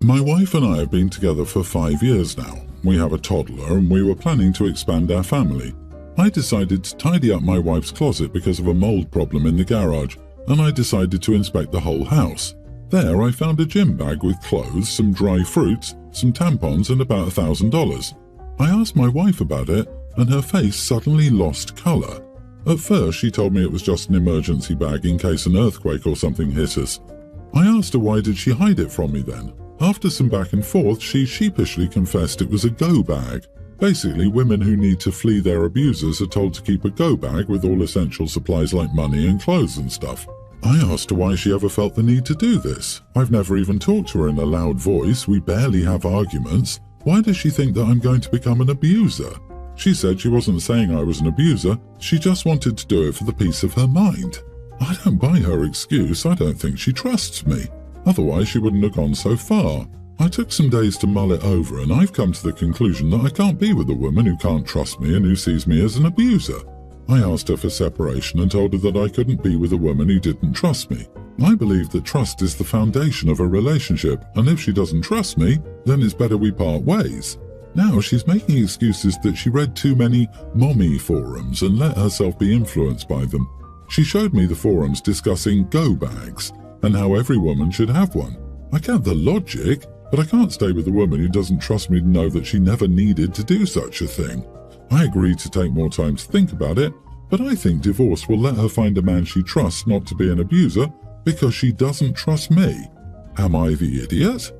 My wife and I have been together for 5 years now. We have a toddler and we were planning to expand our family. I decided to tidy up my wife's closet because of a mold problem in the garage, and I decided to inspect the whole house. There I found a gym bag with clothes, some dry fruits, some tampons and about $1,000. I asked my wife about it and her face suddenly lost colour. At first she told me it was just an emergency bag in case an earthquake or something hit us. I asked her why did she hide it from me then. After some back and forth, she sheepishly confessed it was a go bag. Basically, women who need to flee their abusers are told to keep a go bag with all essential supplies like money and clothes and stuff. I asked her why she ever felt the need to do this. I've never even talked to her in a loud voice, we barely have arguments. Why does she think that I'm going to become an abuser? She said she wasn't saying I was an abuser, she just wanted to do it for the peace of her mind. I don't buy her excuse, I don't think she trusts me. Otherwise she wouldn't have gone so far. I took some days to mull it over and I've come to the conclusion that I can't be with a woman who can't trust me and who sees me as an abuser. I asked her for separation and told her that I couldn't be with a woman who didn't trust me. I believe that trust is the foundation of a relationship, and if she doesn't trust me, then it's better we part ways. Now she's making excuses that she read too many mommy forums and let herself be influenced by them. She showed me the forums discussing go bags and how every woman should have one. I get the logic, but I can't stay with a woman who doesn't trust me to know that she never needed to do such a thing. I agreed to take more time to think about it, but I think divorce will let her find a man she trusts not to be an abuser because she doesn't trust me. Am I the idiot?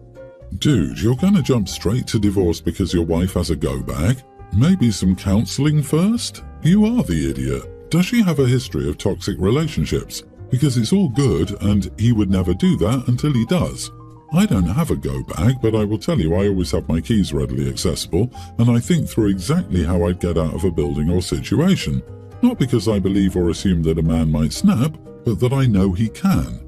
Dude, you're gonna jump straight to divorce because your wife has a go bag? Maybe some counseling first? You are the idiot. Does she have a history of toxic relationships? Because it's all good and he would never do that until he does. I don't have a go bag, but I will tell you I always have my keys readily accessible and I think through exactly how I'd get out of a building or situation. Not because I believe or assume that a man might snap, but that I know he can.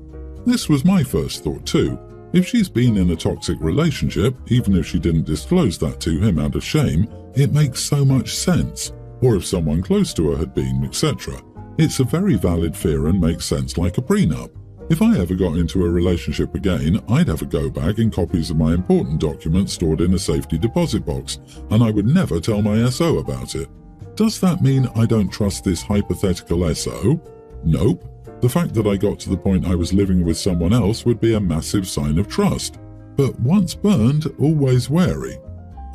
This was my first thought too. If she's been in a toxic relationship, even if she didn't disclose that to him out of shame, it makes so much sense. Or if someone close to her had been, etc. It's a very valid fear and makes sense like a prenup. If I ever got into a relationship again, I'd have a go bag and copies of my important documents stored in a safety deposit box, and I would never tell my SO about it. Does that mean I don't trust this hypothetical SO? Nope. The fact that I got to the point I was living with someone else would be a massive sign of trust. But once burned, always wary.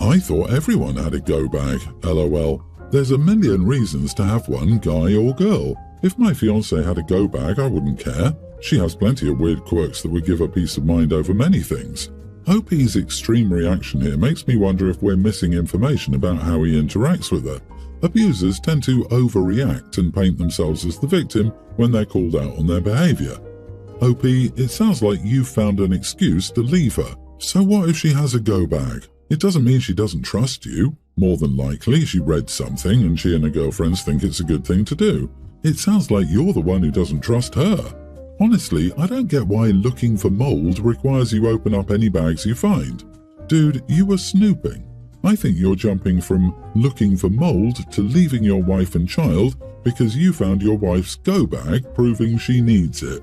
I thought everyone had a go bag, lol. There's a million reasons to have one, guy or girl. If my fiancée had a go bag, I wouldn't care. She has plenty of weird quirks that would give her peace of mind over many things. OP's extreme reaction here makes me wonder if we're missing information about how he interacts with her. Abusers tend to overreact and paint themselves as the victim when they're called out on their behaviour. OP, it sounds like you've found an excuse to leave her. So what if she has a go bag? It doesn't mean she doesn't trust you. More than likely, she read something and she and her girlfriends think it's a good thing to do. It sounds like you're the one who doesn't trust her. Honestly, I don't get why looking for mold requires you open up any bags you find. Dude, you were snooping. I think you're jumping from looking for mold to leaving your wife and child because you found your wife's go bag proving she needs it.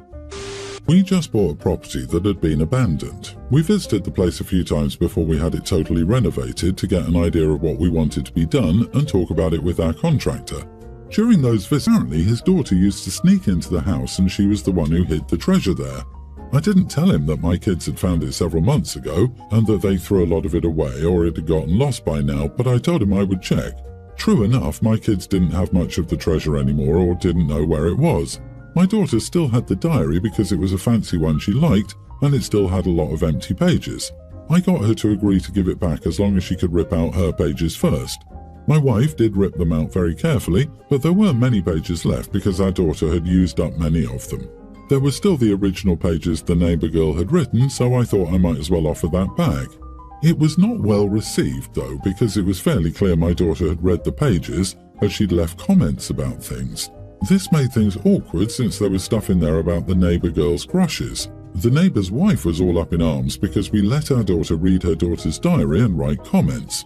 We just bought a property that had been abandoned. We visited the place a few times before we had it totally renovated to get an idea of what we wanted to be done and talk about it with our contractor. During those visits, apparently his daughter used to sneak into the house and she was the one who hid the treasure there. I didn't tell him that my kids had found it several months ago and that they threw a lot of it away or it had gotten lost by now, but I told him I would check. True enough, my kids didn't have much of the treasure anymore or didn't know where it was. My daughter still had the diary because it was a fancy one she liked and it still had a lot of empty pages. I got her to agree to give it back as long as she could rip out her pages first. My wife did rip them out very carefully, but there weren't many pages left because our daughter had used up many of them. There were still the original pages the neighbour girl had written, so I thought I might as well offer that back. It was not well received though, because it was fairly clear my daughter had read the pages as she'd left comments about things. This made things awkward since there was stuff in there about the neighbour girl's crushes. The neighbour's wife was all up in arms because we let our daughter read her daughter's diary and write comments.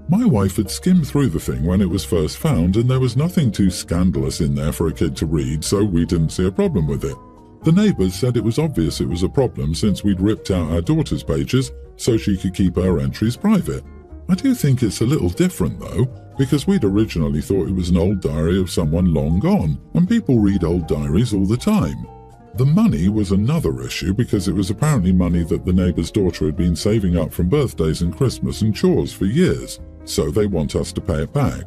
My wife had skimmed through the thing when it was first found and there was nothing too scandalous in there for a kid to read, so we didn't see a problem with it. The neighbours said it was obvious it was a problem since we'd ripped out our daughter's pages so she could keep her entries private. I do think it's a little different though, because we'd originally thought it was an old diary of someone long gone, and people read old diaries all the time. The money was another issue because it was apparently money that the neighbour's daughter had been saving up from birthdays and Christmas and chores for years, so they want us to pay it back.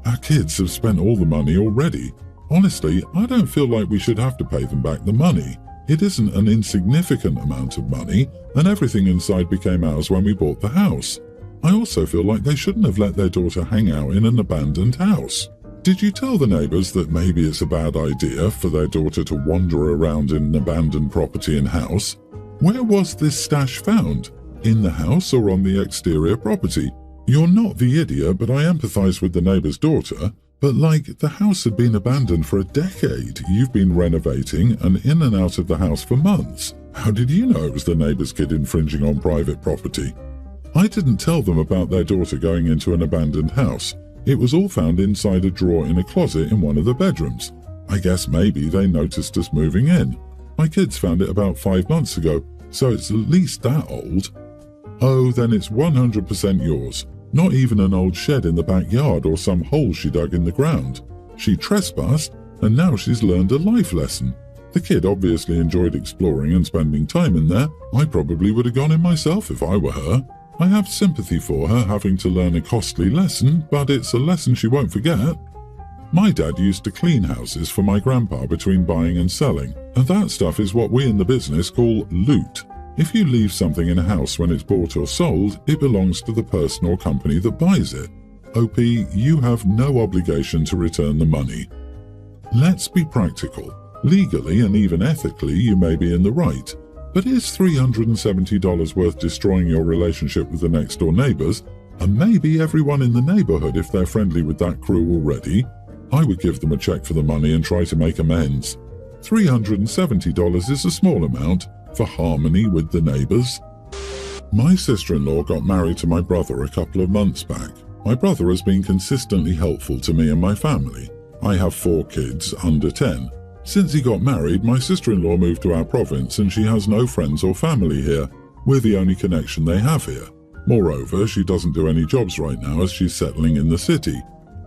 Our kids have spent all the money already. Honestly, I don't feel like we should have to pay them back the money. It isn't an insignificant amount of money, and everything inside became ours when we bought the house. I also feel like they shouldn't have let their daughter hang out in an abandoned house. Did you tell the neighbours that maybe it's a bad idea for their daughter to wander around in an abandoned property and house? Where was this stash found? In the house or on the exterior property? You're not the idiot, but I empathise with the neighbour's daughter. But like, the house had been abandoned for a decade. You've been renovating and in and out of the house for months. How did you know it was the neighbour's kid infringing on private property? I didn't tell them about their daughter going into an abandoned house. It was all found inside a drawer in a closet in one of the bedrooms. I guess maybe they noticed us moving in. My kids found it about 5 months ago, so it's at least that old. Oh, then it's 100% yours. Not even an old shed in the backyard or some hole she dug in the ground. She trespassed, and now she's learned a life lesson. The kid obviously enjoyed exploring and spending time in there. I probably would have gone in myself if I were her. I have sympathy for her having to learn a costly lesson, but it's a lesson she won't forget. My dad used to clean houses for my grandpa between buying and selling, and that stuff is what we in the business call loot. If you leave something in a house when it's bought or sold, it belongs to the person or company that buys it. OP, you have no obligation to return the money. Let's be practical. Legally and even ethically, you may be in the right. But is $370 worth destroying your relationship with the next-door neighbours, and maybe everyone in the neighbourhood if they're friendly with that crew already? I would give them a cheque for the money and try to make amends. $370 is a small amount for harmony with the neighbours. My sister-in-law got married to my brother a couple of months back. My brother has been consistently helpful to me and my family. I have 4 kids under 10. Since he got married, my sister-in-law moved to our province and she has no friends or family here. We're the only connection they have here. Moreover, she doesn't do any jobs right now as she's settling in the city.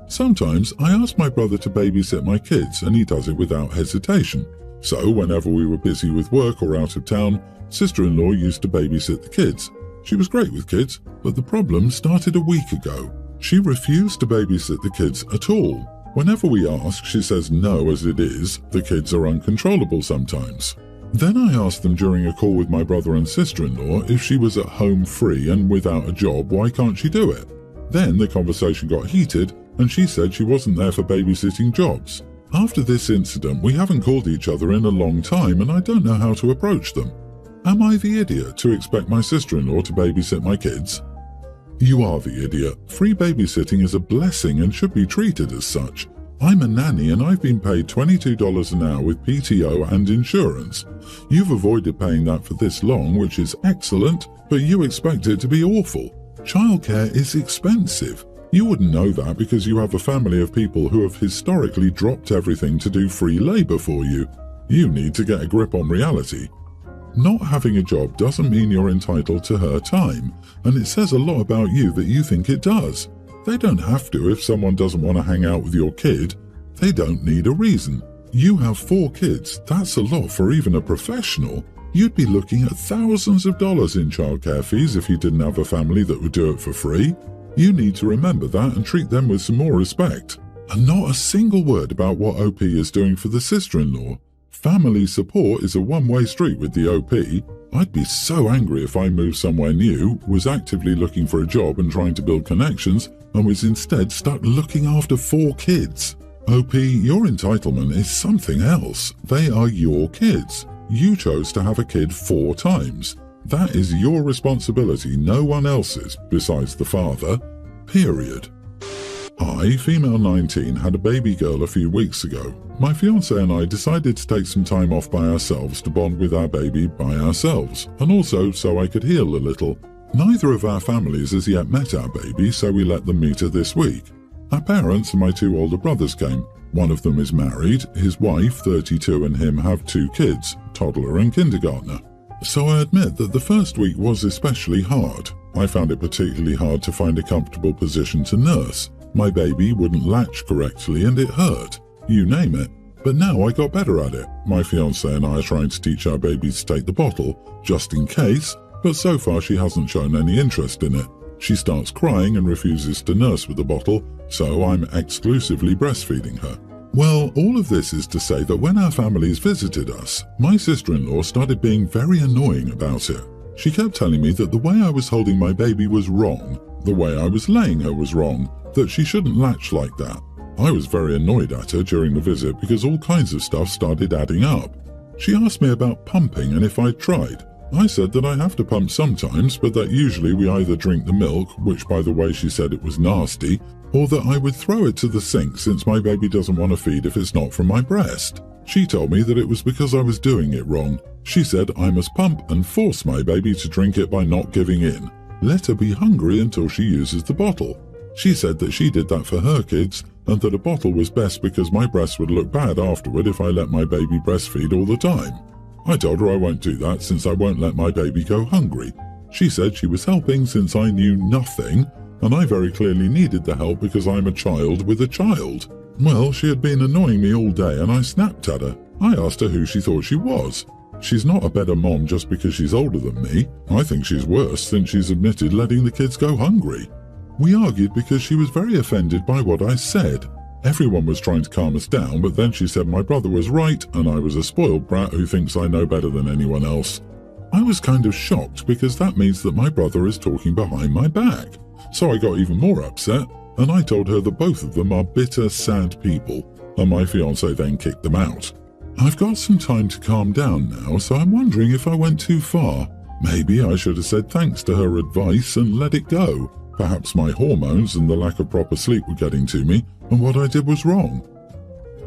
Sometimes I ask my brother to babysit my kids and he does it without hesitation. So whenever we were busy with work or out of town, sister-in-law used to babysit the kids. She was great with kids, but the problem started a week ago. She refused to babysit the kids at all. Whenever we ask, she says no as it is. The kids are uncontrollable sometimes. Then I asked them during a call with my brother and sister-in-law if she was at home free and without a job, why can't she do it? Then the conversation got heated and she said she wasn't there for babysitting jobs. After this incident, we haven't called each other in a long time and I don't know how to approach them. Am I the idiot to expect my sister-in-law to babysit my kids? You are the idiot. Free babysitting is a blessing and should be treated as such. I'm a nanny and I've been paid $22 an hour with PTO and insurance. You've avoided paying that for this long, which is excellent, but you expect it to be awful. Childcare is expensive. You wouldn't know that because you have a family of people who have historically dropped everything to do free labour for you. You need to get a grip on reality. Not having a job doesn't mean you're entitled to her time, and it says a lot about you that you think it does. They don't have to if someone doesn't want to hang out with your kid. They don't need a reason. You have 4 kids. That's a lot for even a professional. You'd be looking at thousands of dollars in childcare fees if you didn't have a family that would do it for free. You need to remember that and treat them with some more respect. And not a single word about what OP is doing for the sister-in-law. Family support is a one-way street with the OP. I'd be so angry if I moved somewhere new, was actively looking for a job and trying to build connections, and was instead stuck looking after 4 kids. OP, your entitlement is something else. They are your kids. You chose to have a kid 4 times. That is your responsibility, no one else's, besides the father. Period. I, female 19, had a baby girl a few weeks ago. My fiancé and I decided to take some time off by ourselves to bond with our baby by ourselves, and also so I could heal a little. Neither of our families has yet met our baby, so we let them meet her this week. Our parents and my 2 older brothers came. One of them is married, his wife, 32, and him have 2 kids, toddler and kindergartner. So I admit that the first week was especially hard. I found it particularly hard to find a comfortable position to nurse. My baby wouldn't latch correctly and it hurt. You name it. But now I got better at it. My fiancée and I are trying to teach our baby to take the bottle, just in case, but so far she hasn't shown any interest in it. She starts crying and refuses to nurse with the bottle, so I'm exclusively breastfeeding her. Well, all of this is to say that when our families visited us, my sister-in-law started being very annoying about it. She kept telling me that the way I was holding my baby was wrong, the way I was laying her was wrong, that she shouldn't latch like that. I was very annoyed at her during the visit because all kinds of stuff started adding up. She asked me about pumping and if I'd tried. I said that I have to pump sometimes, but that usually we either drink the milk, which by the way she said it was nasty, or that I would throw it to the sink since my baby doesn't want to feed if it's not from my breast. She told me that it was because I was doing it wrong. She said I must pump and force my baby to drink it by not giving in. Let her be hungry until she uses the bottle. She said that she did that for her kids and that a bottle was best because my breast would look bad afterward if I let my baby breastfeed all the time. I told her I won't do that since I won't let my baby go hungry. She said she was helping since I knew nothing, and I very clearly needed the help because I'm a child with a child. Well, she had been annoying me all day and I snapped at her. I asked her who she thought she was. She's not a better mom just because she's older than me. I think she's worse since she's admitted letting the kids go hungry. We argued because she was very offended by what I said. Everyone was trying to calm us down, but then she said my brother was right and I was a spoiled brat who thinks I know better than anyone else. I was kind of shocked because that means that my brother is talking behind my back. So I got even more upset and I told her that both of them are bitter, sad people, and my fiancé then kicked them out. I've got some time to calm down now, so I'm wondering if I went too far. Maybe I should have said thanks to her advice and let it go. Perhaps my hormones and the lack of proper sleep were getting to me, and what I did was wrong.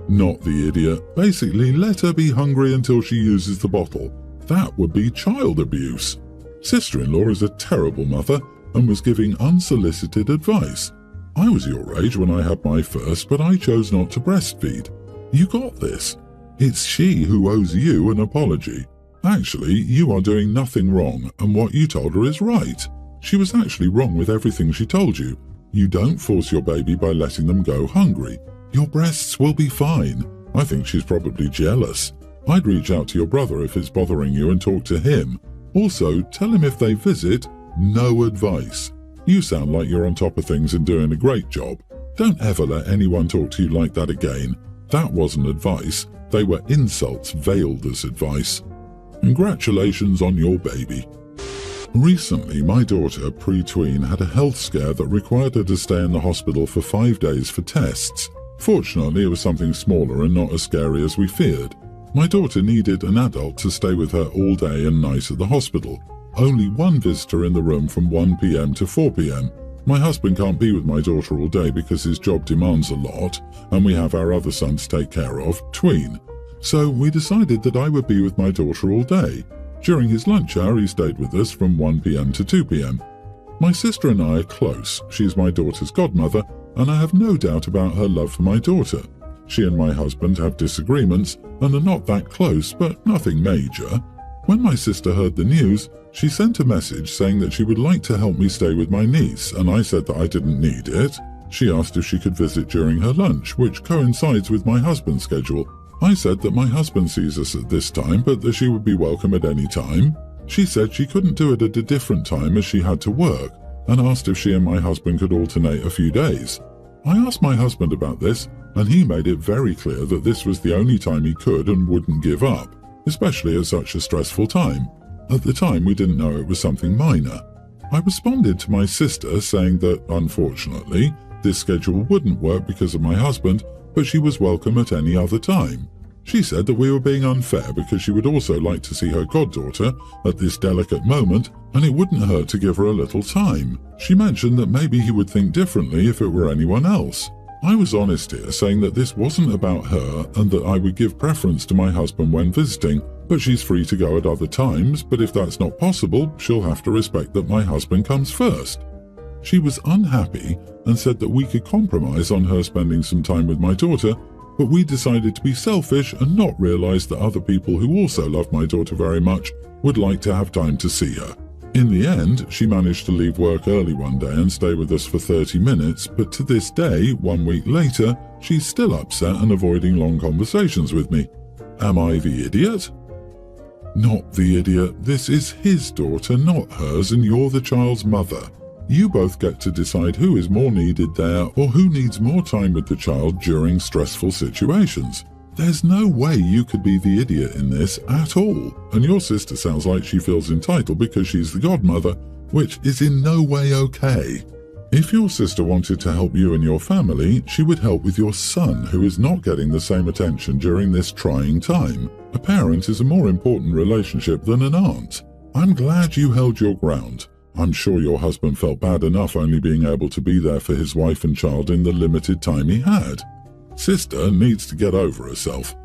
Not the idiot. Basically, let her be hungry until she uses the bottle. That would be child abuse. Sister-in-law is a terrible mother and was giving unsolicited advice. I was your age when I had my first, but I chose not to breastfeed. You got this. It's she who owes you an apology. Actually, you are doing nothing wrong, and what you told her is right. She was actually wrong with everything she told you. You don't force your baby by letting them go hungry. Your breasts will be fine. I think she's probably jealous. I'd reach out to your brother if it's bothering you and talk to him. Also, tell him if they visit, no advice. You sound like you're on top of things and doing a great job. Don't ever let anyone talk to you like that again. That wasn't advice. They were insults veiled as advice. Congratulations on your baby. Recently, my daughter, pre-tween, had a health scare that required her to stay in the hospital for 5 days for tests. Fortunately, it was something smaller and not as scary as we feared. My daughter needed an adult to stay with her all day and night at the hospital. Only one visitor in the room from 1 p.m. to 4 p.m. My husband can't be with my daughter all day because his job demands a lot, and we have our other son to take care of, tween. So we decided that I would be with my daughter all day. During his lunch hour, he stayed with us from 1 p.m. to 2 p.m. My sister and I are close. She's my daughter's godmother, and I have no doubt about her love for my daughter. She and my husband have disagreements and are not that close, but nothing major. When my sister heard the news, she sent a message saying that she would like to help me stay with my niece, and I said that I didn't need it. She asked if she could visit during her lunch, which coincides with my husband's schedule. I said that my husband sees us at this time, but that she would be welcome at any time. She said she couldn't do it at a different time as she had to work, and asked if she and my husband could alternate a few days. I asked my husband about this, and he made it very clear that this was the only time he could and wouldn't give up, especially at such a stressful time. At the time, we didn't know it was something minor. I responded to my sister saying that, unfortunately, this schedule wouldn't work because of my husband, but she was welcome at any other time. She said that we were being unfair because she would also like to see her goddaughter at this delicate moment, and it wouldn't hurt to give her a little time. She mentioned that maybe he would think differently if it were anyone else. I was honest here, saying that this wasn't about her and that I would give preference to my husband when visiting, but she's free to go at other times, but if that's not possible, she'll have to respect that my husband comes first. She was unhappy and said that we could compromise on her spending some time with my daughter, but we decided to be selfish and not realize that other people who also love my daughter very much would like to have time to see her. In the end, she managed to leave work early one day and stay with us for 30 minutes, but to this day, 1 week later, she's still upset and avoiding long conversations with me. Am I the idiot? Not the idiot. This is his daughter, not hers, and you're the child's mother. You both get to decide who is more needed there or who needs more time with the child during stressful situations. There's no way you could be the idiot in this at all, and your sister sounds like she feels entitled because she's the godmother, which is in no way okay. If your sister wanted to help you and your family, she would help with your son, who is not getting the same attention during this trying time. A parent is a more important relationship than an aunt. I'm glad you held your ground. I'm sure your husband felt bad enough only being able to be there for his wife and child in the limited time he had. Sister needs to get over herself.